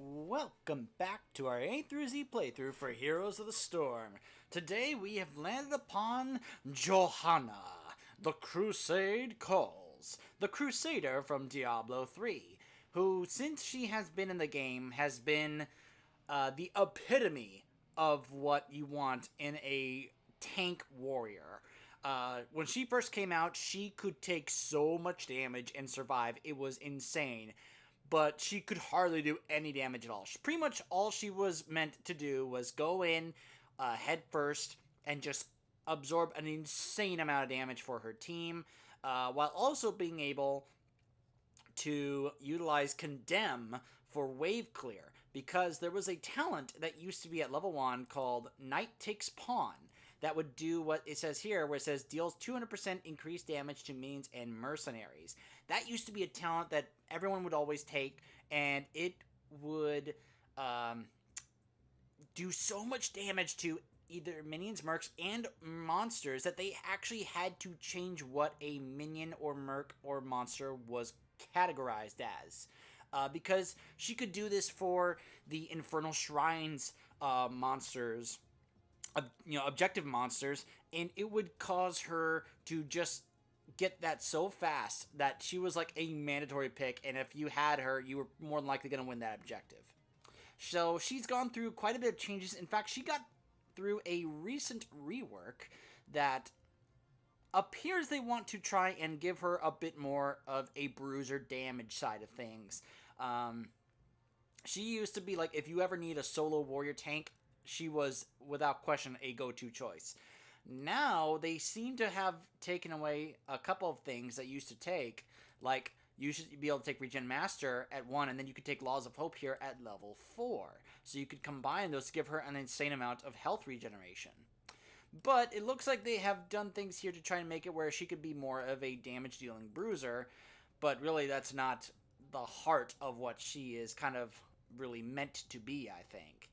Welcome back to our A through Z playthrough for Heroes of the Storm. Today we have landed upon Johanna, the Crusade Calls, the Crusader from Diablo 3, who, since she has been in the game, has been the epitome of what you want in a tank warrior. When she first came out, she could take so much damage and survive. It was insane. But she could hardly do any damage at all. Pretty much all she was meant to do was go in head first and just absorb an insane amount of damage for her team, while also being able to utilize Condemn for wave clear, because there was a talent that used to be at level 1 called Knight Takes Pawn that would do what it says here, where it says deals 200% increased damage to minions and mercenaries. That used to be a talent that everyone would always take, and it would do so much damage to either minions, mercs, and monsters that they actually had to change what a minion or merc or monster was categorized as. Because she could do this for the Infernal Shrines monsters, objective monsters, and it would cause her to just get that so fast that she was like a mandatory pick, and if you had her, you were more than likely going to win that objective. So she's gone through quite a bit of changes. In fact, she got through a recent rework that appears they want to try and give her a bit more of a bruiser damage side of things. She used to be like, if you ever need a solo warrior tank, she was, without question, a go-to choice. Now, they seem to have taken away a couple of things that used to take, like, you should be able to take Regen Master at 1, and then you could take Laws of Hope here at level 4. So you could combine those to give her an insane amount of health regeneration. But it looks like they have done things here to try and make it where she could be more of a damage-dealing bruiser, but really that's not the heart of what she is kind of really meant to be, I think.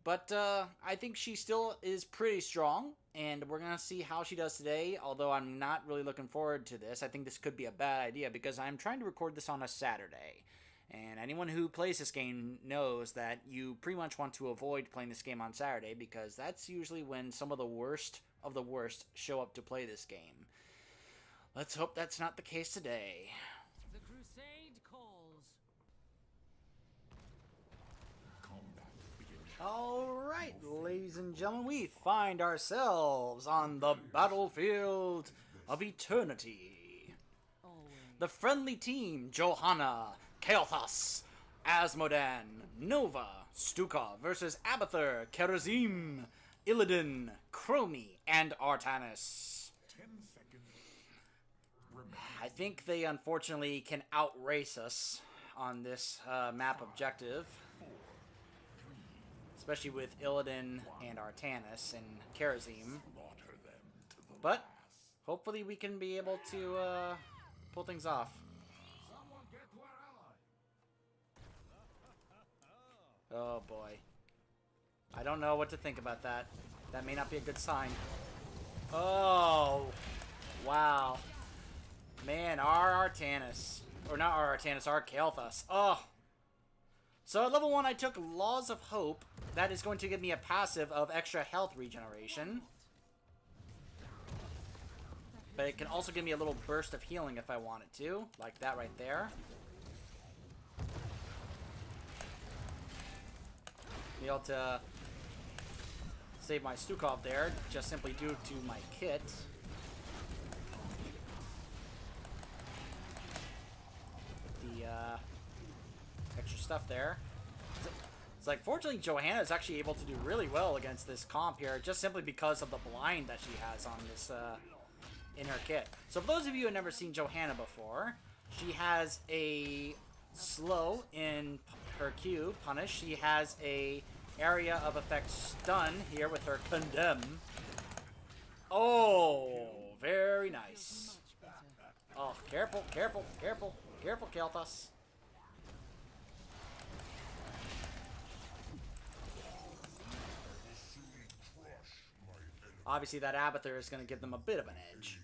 But I think she still is pretty strong, and we're going to see how she does today, although I'm not really looking forward to this. I think this could be a bad idea, because I'm trying to record this on a Saturday. And anyone who plays this game knows that you pretty much want to avoid playing this game on Saturday, because that's usually when some of the worst show up to play this game. Let's hope that's not the case today. The Crusade calls. Alright, ladies and gentlemen, we find ourselves on the battlefield of eternity. Always. The friendly team, Johanna, Kael'thas, Asmodan, Nova, Stuka versus Abathur, Kerazim, Illidan, Chromie, and Artanis. 10 seconds. I think they unfortunately can outrace us on this map objective. Especially with Illidan and Artanis and Kerazim. But hopefully we can be able to pull things off. Oh boy. I don't know what to think about that. That may not be a good sign. Oh! Wow. Man, our Artanis. Or not our Artanis, our Kael'thas. Oh! So at level 1 I took Laws of Hope. That is going to give me a passive of extra health regeneration. But it can also give me a little burst of healing if I wanted to. Like that right there. Be able to save my Stukov there, just simply due to my kit. With the extra stuff there. It's like, fortunately, Johanna is actually able to do really well against this comp here, just simply because of the blind that she has on this, in her kit. So for those of you who have never seen Johanna before, she has a slow in her Q, Punish. She has a area of effect stun here with her Condemn. Oh, very nice. Oh, careful, careful, careful, careful, Kael'thas. Obviously, that Abathur is going to give them a bit of an edge.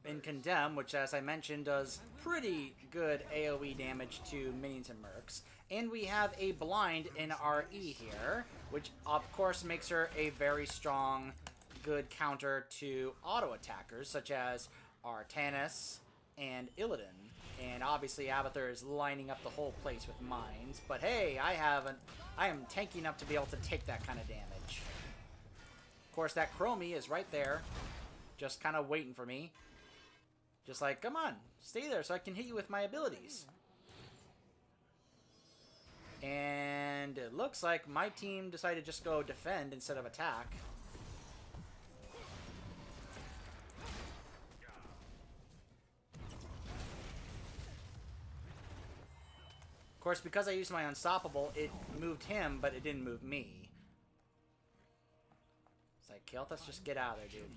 in Condemn, which, as I mentioned, does pretty good AoE damage to minions and mercs. And we have a blind in our E here, which, of course, makes her a very strong, good counter to auto-attackers, such as Artanis and Illidan. And obviously, Abathur is lining up the whole place with mines. But hey, I am tanky enough to be able to take that kind of damage. Of course, that Chromie is right there, just kind of waiting for me. Just like, come on, stay there so I can hit you with my abilities. And it looks like my team decided to just go defend instead of attack. Of course, because I used my Unstoppable, it moved him, but it didn't move me. It's like, Kael'thas, just get out of there, dude.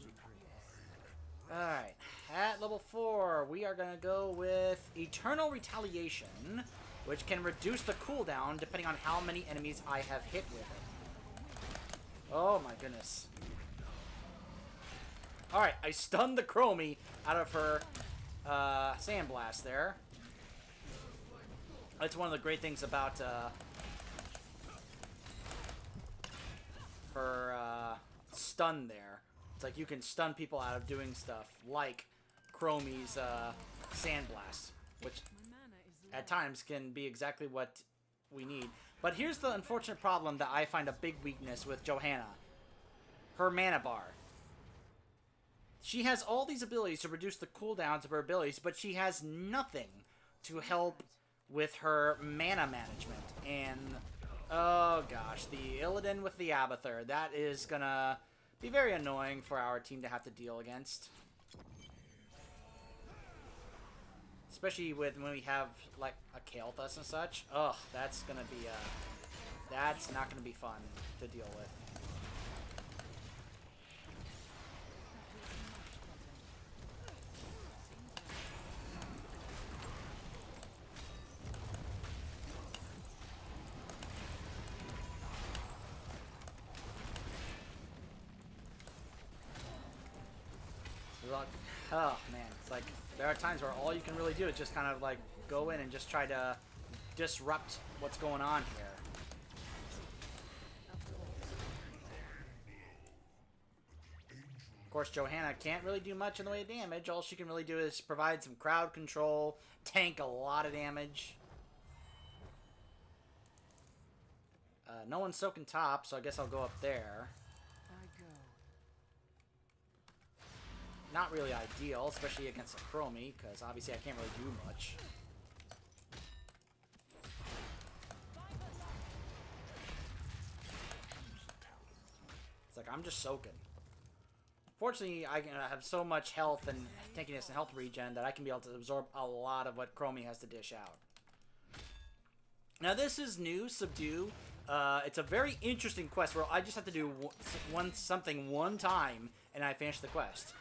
Alright, at level 4, we are going to go with Eternal Retaliation, which can reduce the cooldown depending on how many enemies I have hit with it. Oh my goodness. Alright, I stunned the Chromie out of her Sandblast there. That's one of the great things about her stun there. It's like you can stun people out of doing stuff like Chromie's Sandblast, which at times can be exactly what we need. But here's the unfortunate problem that I find a big weakness with Johanna. Her mana bar. She has all these abilities to reduce the cooldowns of her abilities, but she has nothing to help with her mana management. And, oh gosh, the Illidan with the Abathur. That is gonna be very annoying for our team to have to deal against. Especially when we have, like, a Kael'thas and such. Ugh, that's gonna be, that's not gonna be fun to deal with. Oh man, it's like there are times where all you can really do is just kind of like go in and just try to disrupt what's going on here. Of course, Johanna can't really do much in the way of damage. All she can really do is provide some crowd control, tank a lot of damage. No one's soaking top, so I guess I'll go up there. Not really ideal, especially against a Chromie, because obviously I can't really do much. It's like I'm just soaking. Fortunately, I have so much health and tankiness and health regen that I can be able to absorb a lot of what Chromie has to dish out. Now this is new, Subdue. It's a very interesting quest where I just have to do something one time and I finish the quest.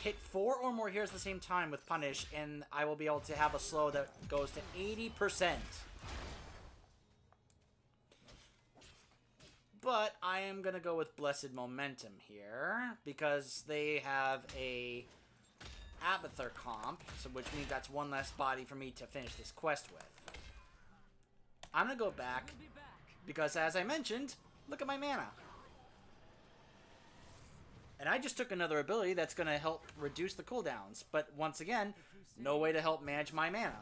Hit 4 or more heroes at the same time with Punish, and I will be able to have a slow that goes to 80%. But I am going to go with Blessed Momentum here, because they have a Abathur comp, so which means that's one less body for me to finish this quest with. I'm going to go back, because as I mentioned, look at my mana. And I just took another ability that's going to help reduce the cooldowns. But once again, no way to help manage my mana.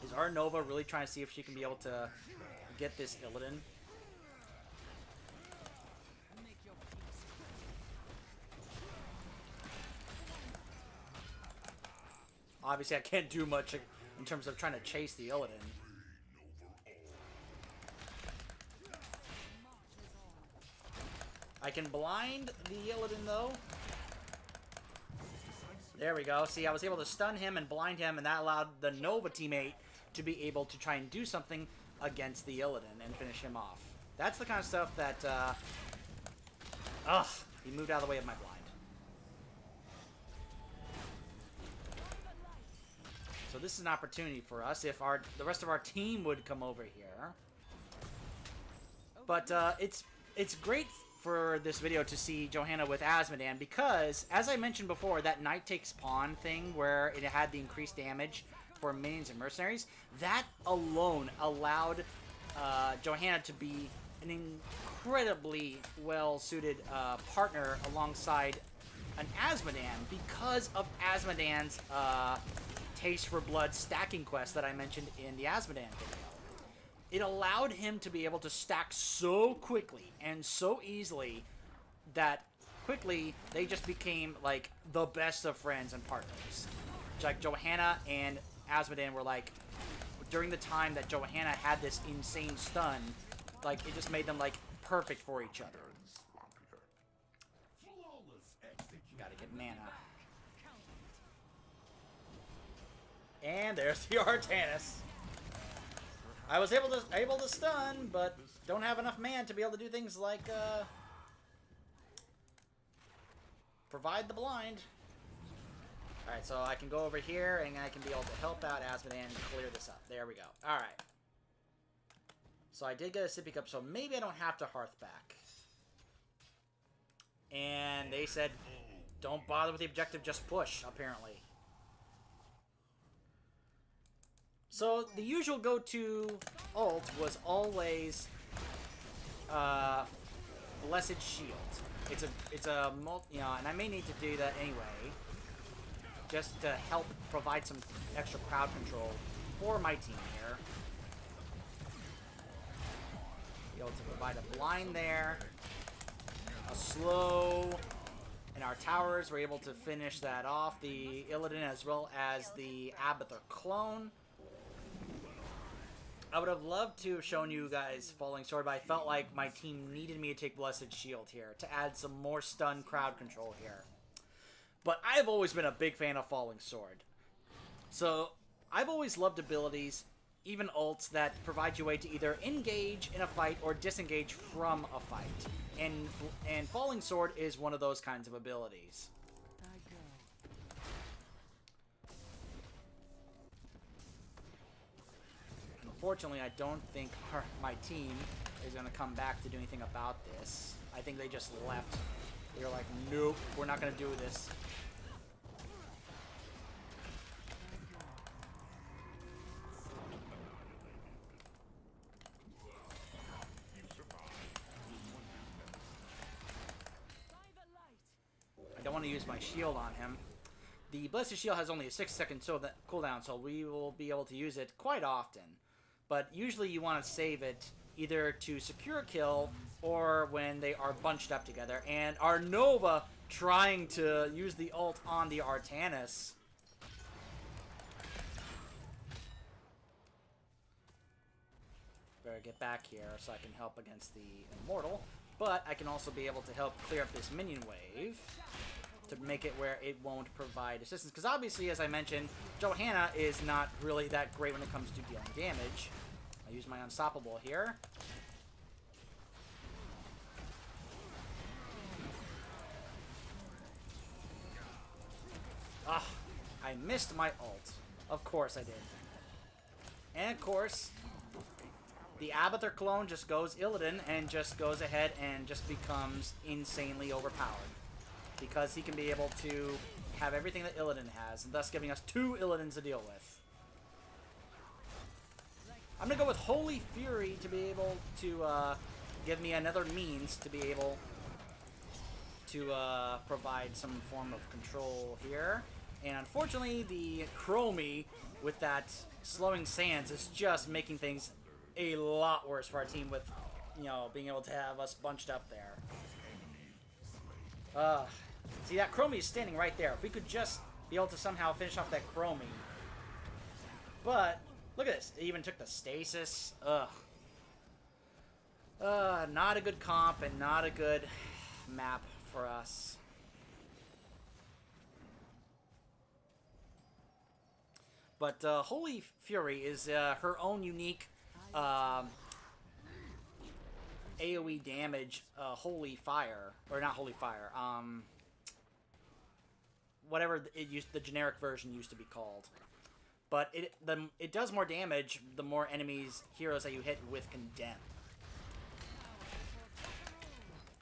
Is our Nova really trying to see if she can be able to get this Illidan? Obviously, I can't do much in terms of trying to chase the Illidan. I can blind the Illidan, though. There we go. See, I was able to stun him and blind him, and that allowed the Nova teammate to be able to try and do something against the Illidan and finish him off. That's the kind of stuff that, he moved out of the way of my blind. So this is an opportunity for us if the rest of our team would come over here. But, it's great for this video to see Johanna with Asmodan because, as I mentioned before, that Knight Takes Pawn thing where it had the increased damage for minions and mercenaries, that alone allowed Johanna to be an incredibly well-suited partner alongside an Asmodan because of Asmodan's Taste for Blood stacking quest that I mentioned in the Asmodan video. It allowed him to be able to stack so quickly and so easily that quickly they just became like the best of friends and partners. Like Johanna and Asmodan were like, during the time that Johanna had this insane stun, like it just made them like perfect for each other. Gotta get mana. And there's the Artanis. I was able to stun, but don't have enough mana to be able to do things like provide the blind. Alright, so I can go over here and I can be able to help out Asmodan and clear this up. There we go. Alright. So I did get a sippy cup, so maybe I don't have to hearth back. And they said, don't bother with the objective, just push, apparently. So the usual go-to ult was always Blessed Shield. It's a and I may need to do that anyway, just to help provide some extra crowd control for my team here. Be able to provide a blind there, a slow, and our towers were able to finish that off. The Illidan as well as the Abathur clone. I would have loved to have shown you guys Falling Sword, but I felt like my team needed me to take Blessed Shield here to add some more stun crowd control here. But I've always been a big fan of Falling Sword. So I've always loved abilities, even ults, that provide you a way to either engage in a fight or disengage from a fight. And Falling Sword is one of those kinds of abilities. Unfortunately, I don't think my team is going to come back to do anything about this. I think they just left. They were like, nope, we're not going to do this. I don't want to use my shield on him. The Blessed Shield has only a 6-second cooldown, so we will be able to use it quite often. But usually you want to save it either to secure a kill or when they are bunched up together. And our Nova trying to use the ult on the Artanis. Better get back here so I can help against the Immortal. But I can also be able to help clear up this minion wave to make it where it won't provide assistance. Because obviously, as I mentioned, Johanna is not really that great when it comes to dealing damage. I use my Unstoppable here. Ah, I missed my ult. Of course I did. And of course, the Abathur clone just goes Illidan and just goes ahead and just becomes insanely overpowered. Because he can be able to have everything that Illidan has, and thus giving us 2 Illidans to deal with. I'm going to go with Holy Fury to be able to give me another means to be able to provide some form of control here. And unfortunately, the Chromie with that slowing sands is just making things a lot worse for our team with, you know, being able to have us bunched up there. See, that Chromie is standing right there. If we could just be able to somehow finish off that Chromie. But look at this. It even took the stasis. Ugh. Not a good comp and not a good map for us. But Holy Fury is her own unique AoE damage Holy Fire. Or not Holy Fire. Whatever the generic version used to be called. But it does more damage the more heroes that you hit with Condemn.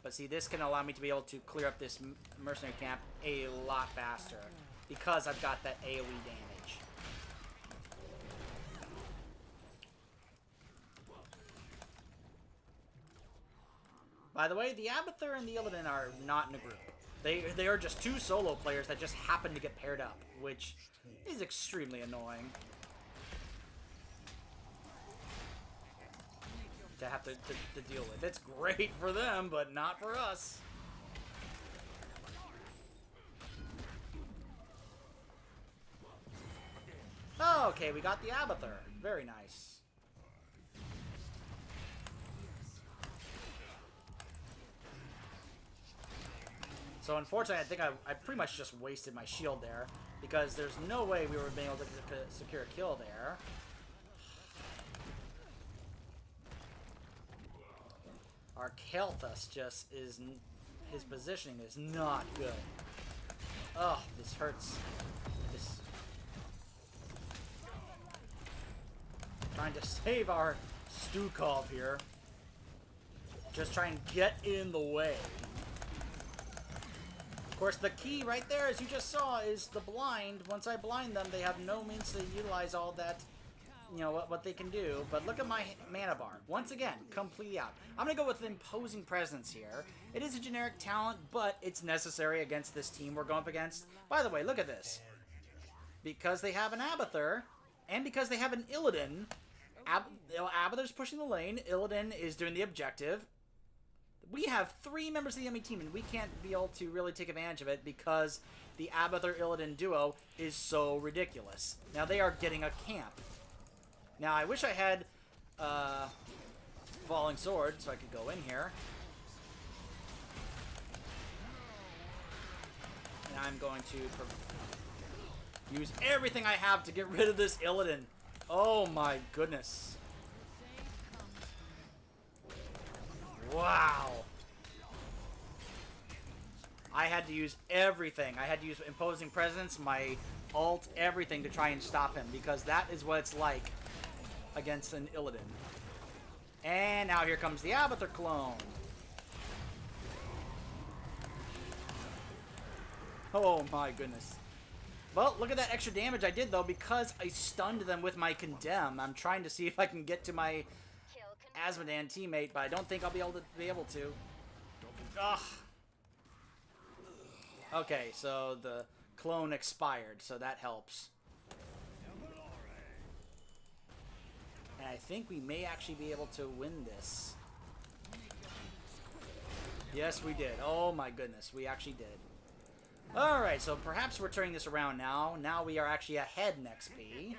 But see, this can allow me to be able to clear up this mercenary camp a lot faster because I've got that AoE damage. By the way, the Abathur and the Illidan are not in a group. They are just two solo players that just happen to get paired up, which is extremely annoying. To have to deal with. It's great for them, but not for us. Oh, okay, we got the Abathur. Very nice. So unfortunately, I think I pretty much just wasted my shield there, because there's no way we were being able to secure a kill there. Our Kel'Thas just is... his positioning is not good. Ugh, this hurts. This... trying to save our Stukov here. Just try and get in the way. Of course, the key right there, as you just saw, is the blind. Once I blind them, they have no means to utilize all that, you know, what they can do. But look at my mana bar. Once again, completely out. I'm going to go with Imposing Presence here. It is a generic talent, but it's necessary against this team we're going up against. By the way, look at this. Because they have an Abathur, and because they have an Illidan, Abathur's pushing the lane, Illidan is doing the objective. We have 3 members of the enemy team, and we can't be able to really take advantage of it because the Abathur-Illidan duo is so ridiculous. Now, they are getting a camp. Now, I wish I had Falling Sword so I could go in here. And I'm going to use everything I have to get rid of this Illidan. Oh my goodness. Wow. I had to use everything. I had to use Imposing Presence, my ult, everything to try and stop him, because that is what it's like against an Illidan. And now here comes the Abathur clone. Oh my goodness. Well, look at that extra damage I did, though, because I stunned them with my Condemn. I'm trying to see if I can get to my Azmodan teammate, but I don't think I'll be able to. Ugh. Okay, so the clone expired, so that helps. And I think we may actually be able to win this. Yes, we did. Oh my goodness, we actually did. Alright, so perhaps we're turning this around now. Now we are actually ahead in XP.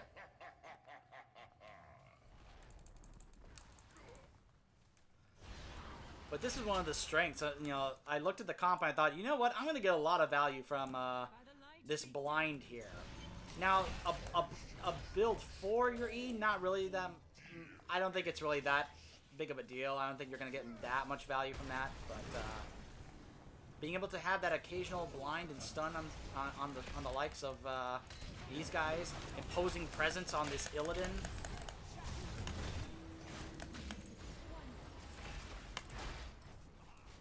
But this is one of the strengths. You know, I looked at the comp and I thought, you know what? I'm going to get a lot of value from this blind here. Now, a build for your E, not really that... I don't think it's really that big of a deal. I don't think you're going to get that much value from that. But being able to have that occasional blind and stun on the likes of these guys, Imposing Presence on this Illidan...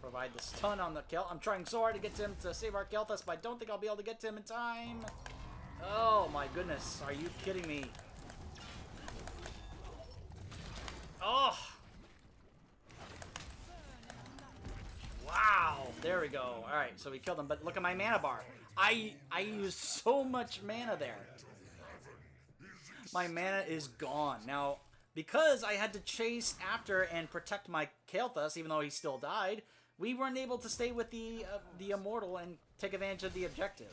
provide the stun on the Kel. I'm trying so hard to get to him to save our Kel'Thas, but I don't think I'll be able to get to him in time. Oh my goodness, are you kidding me? Oh! Wow, there we go. Alright, so we killed him, but look at my mana bar. I used so much mana there. My mana is gone. Now, because I had to chase after and protect my Kel'Thas, even though he still died, we weren't able to stay with the Immortal and take advantage of the objective.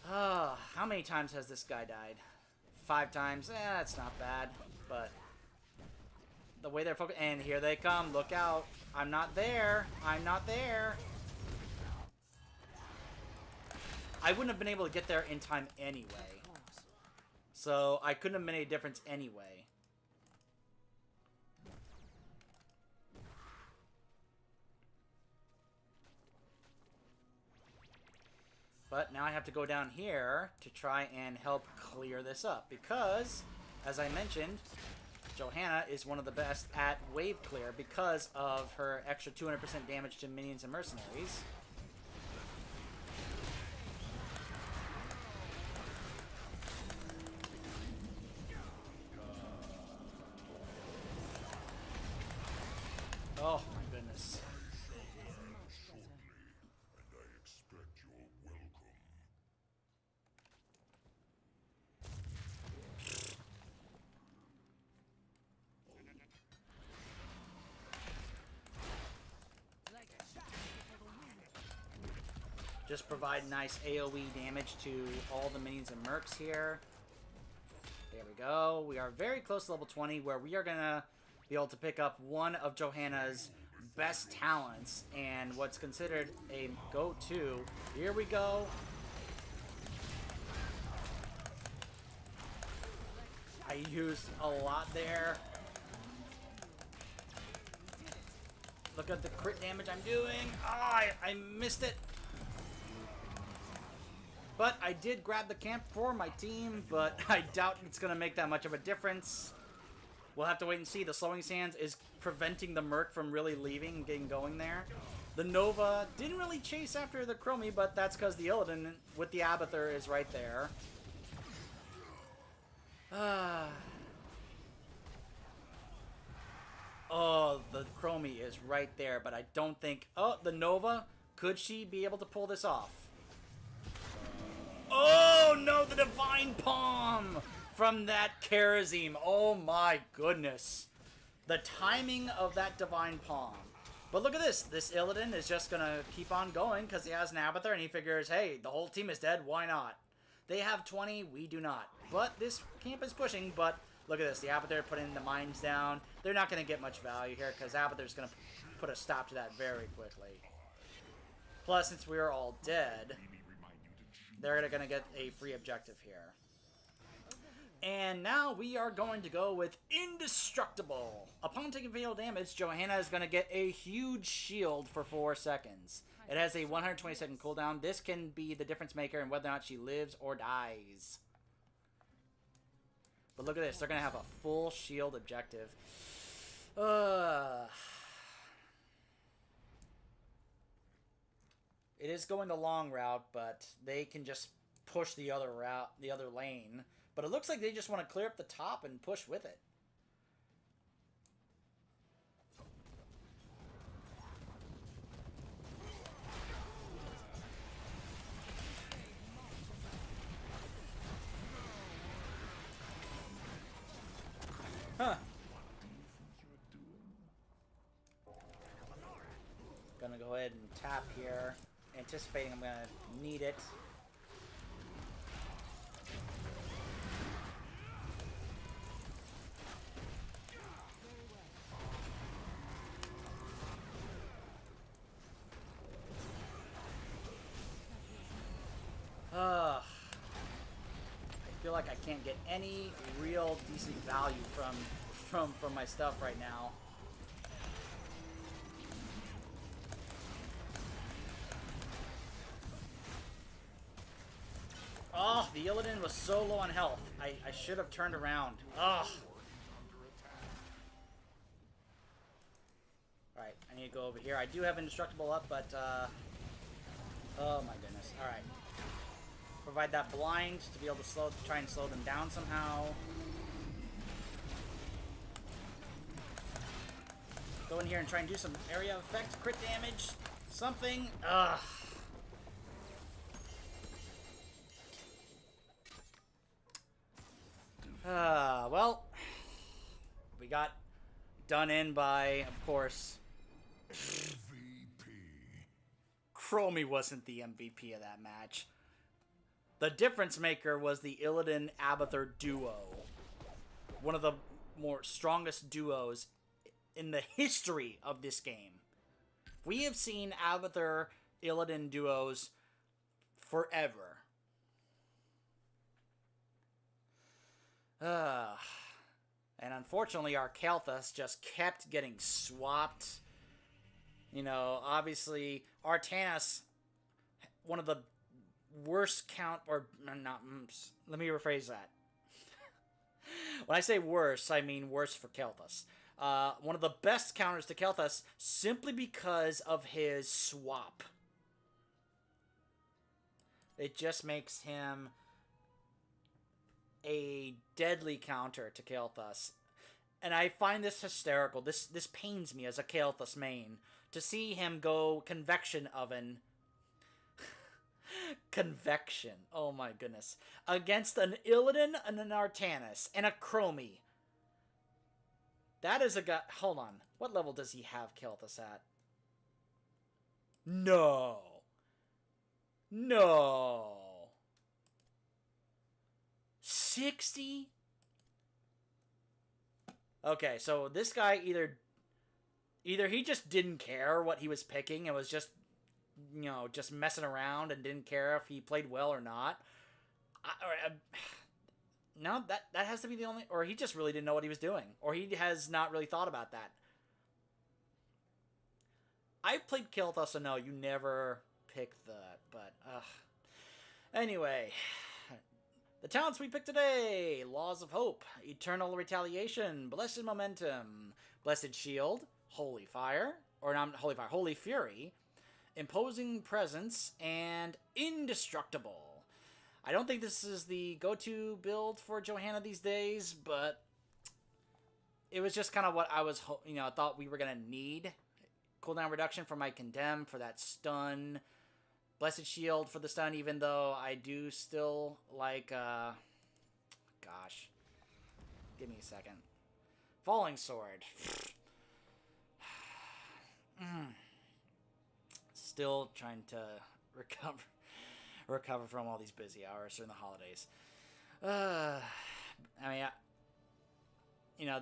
How many times has this guy died? 5 times? That's not bad, but the way they're focused... And here they come. Look out. I'm not there. I'm not there. I wouldn't have been able to get there in time anyway. So I couldn't have made a difference anyway. But now I have to go down here to try and help clear this up. Because, as I mentioned, Johanna is one of the best at wave clear because of her extra 200% damage to minions and mercenaries. Oh my goodness. Just provide nice AoE damage to all the minions and mercs here. There we go. We are very close to level 20 where we are going to be able to pick up one of Johanna's best talents and what's considered a go-to. Here we go. I used a lot there. Look at the crit damage I'm doing. Oh, I missed it. But I did grab the camp for my team, but I doubt it's going to make that much of a difference. We'll have to wait and see. The slowing sands is preventing the Merc from really leaving and getting going there. The Nova didn't really chase after the Chromie, but that's because the Illidan with the Abathur is right there. Oh, the Chromie is right there, but I don't think... Oh, the Nova, could she be able to pull this off? Oh, no, the Divine Palm from that Kharazim. Oh, my goodness. The timing of that Divine Palm. But look at this. This Illidan is just going to keep on going because he has an Abathur and he figures, hey, the whole team is dead. Why not? They have 20. We do not. But this camp is pushing. But look at this. The Abathur putting the mines down. They're not going to get much value here because Abathur's going to put a stop to that very quickly. Plus, since we are all dead... they're going to get a free objective here. And now we are going to go with Indestructible. Upon taking fatal damage, Johanna is going to get a huge shield for 4 seconds. It has a 120-second cooldown. This can be the difference maker in whether or not she lives or dies. But look at this. They're going to have a full shield objective. It is going the long route, but they can just push the other route, the other lane. But it looks like they just want to clear up the top and push with it. Huh. Gonna go ahead and tap here. Anticipating I'm gonna need it. I feel like I can't get any real decent value from my stuff right now. Oh, the Illidan was so low on health. I should have turned around. Oh. Alright, I need to go over here. I do have Indestructible up, but, oh my goodness. Alright. Provide that blind to be able to try and slow them down somehow. Go in here and try and do some area effect, crit damage, something. Ugh. Well, we got done in by, of course, MVP. Chromie wasn't the MVP of that match. The difference maker was the Illidan Abathur duo. One of the more strongest duos in the history of this game. We have seen Abathur Illidan duos forever. And unfortunately, our Kalthus just kept getting swapped. You know, obviously, Artanis, one of the worst count, or not, let me rephrase that. When I say worse, I mean worse for Kelthus. One of the best counters to Kelthus simply because of his swap. It just makes him a deadly counter to Kelthus. And I find this hysterical. This pains me as a Kelthus main. To see him go Convection Oven. Convection. Oh my goodness. Against an Illidan and an Artanis and a Chromie. That is a guy... Hold on. What level does he have Kelthus at? No. No. 60? Okay, so this guy either he just didn't care what he was picking and was just, just messing around and didn't care if he played well or not. No, that has to be the only... Or he just really didn't know what he was doing. Or he has not really thought about that. I played Kelthus, so no, you never picked that. But, anyway... The talents we picked today: Laws of Hope, Eternal Retaliation, Blessed Momentum, Blessed Shield, Holy Fire, or not Holy Fire, Holy Fury, Imposing Presence, and Indestructible. I don't think this is the go-to build for Johanna these days, but it was just kind of what I was, thought we were going to need. Cooldown reduction for my Condemn for that stun. Blessed Shield for the stun, even though I do still like, gosh. Give me a second. Falling Sword. Still trying to recover from all these busy hours during the holidays.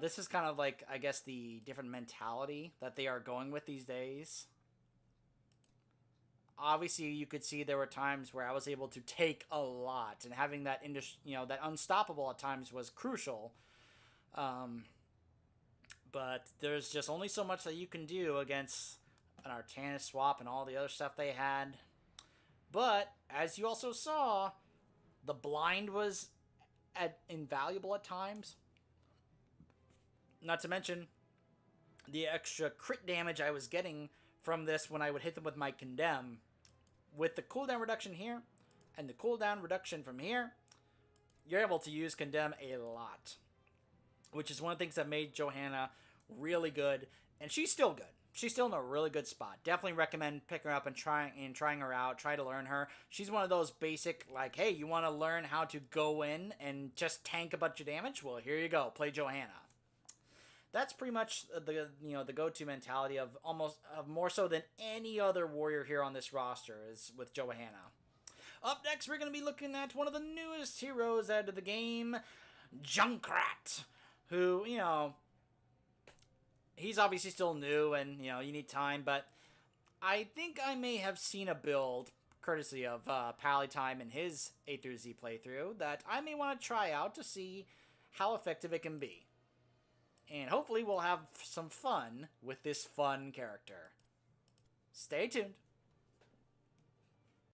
This is kind of like, I guess, the different mentality that they are going with these days. Obviously, you could see there were times where I was able to take a lot, and having that that unstoppable at times was crucial. But there's just only so much that you can do against an Artanis swap and all the other stuff they had. But as you also saw, the blind was invaluable at times. Not to mention the extra crit damage I was getting from this when I would hit them with my Condemn. With the cooldown reduction here and the cooldown reduction from here, you're able to use Condemn a lot, which is one of the things that made Johanna really good, and she's still good. She's still in a really good spot. Definitely recommend picking her up and trying her out. Try to learn her. She's one of those basic, like, hey, you want to learn how to go in and just tank a bunch of damage? Well, here you go. Play Johanna. That's pretty much the go-to mentality of more so than any other warrior here on this roster is with Johanna. Up next, we're going to be looking at one of the newest heroes out of the game, Junkrat, who, he's obviously still new and, you need time, but I think I may have seen a build, courtesy of Palytime in his A through Z playthrough, that I may want to try out to see how effective it can be. And hopefully we'll have some fun with this fun character. Stay tuned.